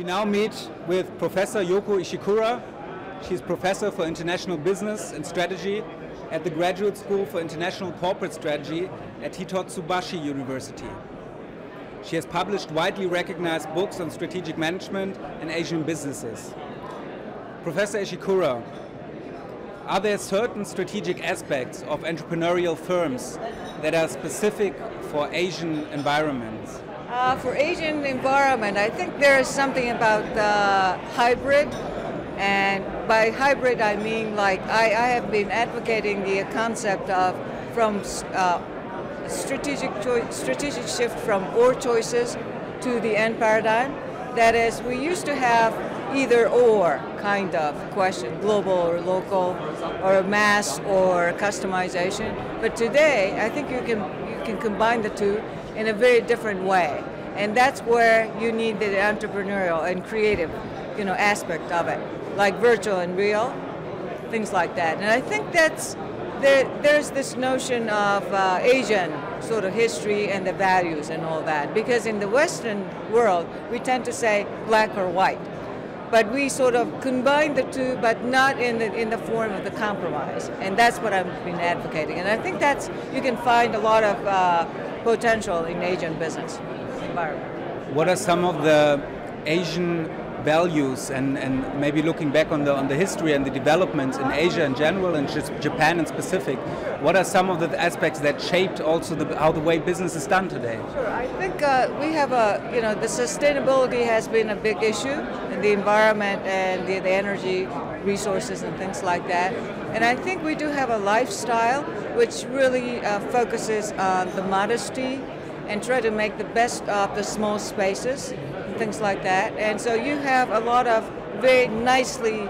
now meet with Professor Yoko Ishikura. She's Professor for International Business and Strategy at the Graduate School for International Corporate Strategy at Hitotsubashi University. She has published widely recognized books on strategic management and Asian businesses. Professor Ishikura, are there certain strategic aspects of entrepreneurial firms that are specific for Asian environments? For Asian environment, I think there is something about hybrid, and by hybrid I mean like I have been advocating the concept of from strategic shift from or choices to the end paradigm. That is, we used to have either or kind of question, global or local, or mass or customization. But today, I think you can combine the two in a very different way, and that's where you need the entrepreneurial and creative, aspect of it, like virtual and real, things like that. And I think there's this notion of Asian sort of history and the values and all that, because in the Western world we tend to say black or white, but we sort of combine the two, but not in the form of the compromise, and that's what I've been advocating. And I think you can find a lot of potential in Asian business environment. What are some of the Asian values, and maybe looking back on the history and the developments in Asia in general and just Japan in specific, what are some of the aspects that shaped also how the way business is done today? Sure, I think we have the sustainability has been a big issue in the environment and the energy resources and things like that. And I think we do have a lifestyle which really focuses on the modesty and try to make the best of the small spaces, things like that. And so you have a lot of very nicely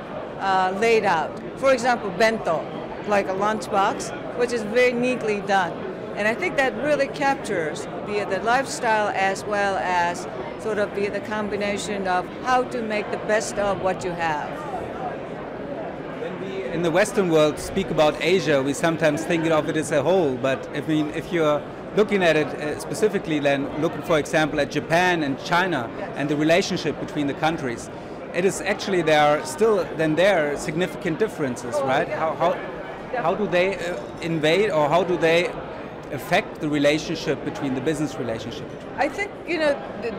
laid out. For example, bento, like a lunchbox, which is very neatly done. And I think that really captures the lifestyle as well as sort of the combination of how to make the best of what you have. When we in the Western world speak about Asia, we sometimes think of it as a whole, but if you're looking at it specifically, then looking, for example, at Japan and China and the relationship between the countries, it is actually there are significant differences, right? How do they invade, or how do they affect the relationship between the business relationship? I think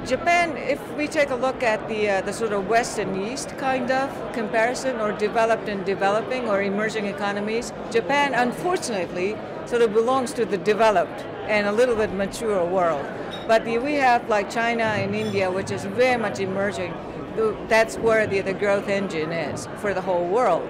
Japan. If we take a look at the sort of West and East kind of comparison, or developed and developing or emerging economies, Japan unfortunately sort of belongs to the developed and a little bit mature world. But we have like China and India, which is very much emerging. That's where the growth engine is for the whole world.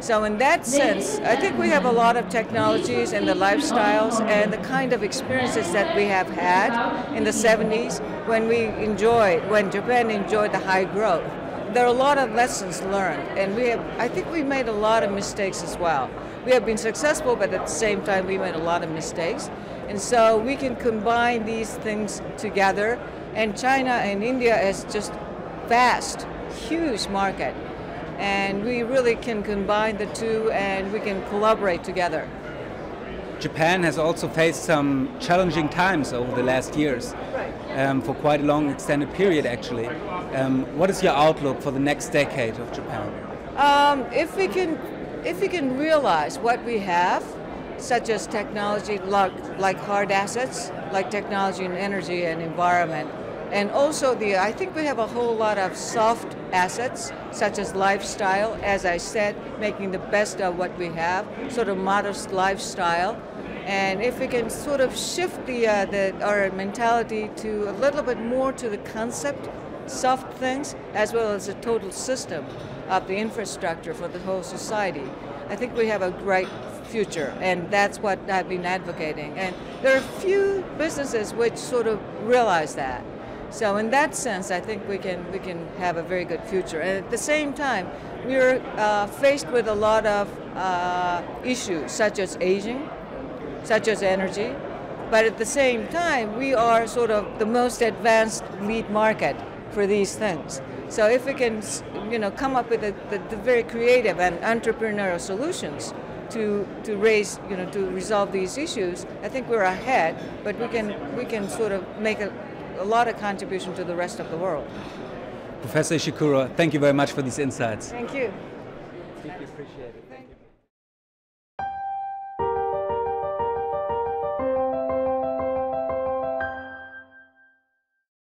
So in that sense, I think we have a lot of technologies and the lifestyles and the kind of experiences that we have had in the 70s when Japan enjoyed the high growth. There are a lot of lessons learned, and I think we made a lot of mistakes as well. We have been successful, but at the same time we made a lot of mistakes. And so we can combine these things together, and China and India is just vast, huge market. And we really can combine the two, and we can collaborate together. Japan has also faced some challenging times over the last years, for quite a long extended period actually. What is your outlook for the next decade of Japan? If we can realize what we have, such as technology, like hard assets, like technology and energy and environment, and also I think we have a whole lot of soft assets, such as lifestyle, as I said, making the best of what we have, sort of modest lifestyle. And if we can sort of shift our mentality to a little bit more to the concept, soft things, as well as the total system of the infrastructure for the whole society, I think we have a great future, and that's what I've been advocating. And there are few businesses which sort of realize that. So in that sense, I think we can have a very good future. And at the same time, we are faced with a lot of issues, such as aging, such as energy. But at the same time, we are sort of the most advanced lead market for these things. So if we can, come up with the very creative and entrepreneurial solutions to resolve these issues, I think we're ahead. But we can sort of make a lot of contribution to the rest of the world. Professor Ishikura, thank you very much for these insights. Thank you. Deeply appreciate it.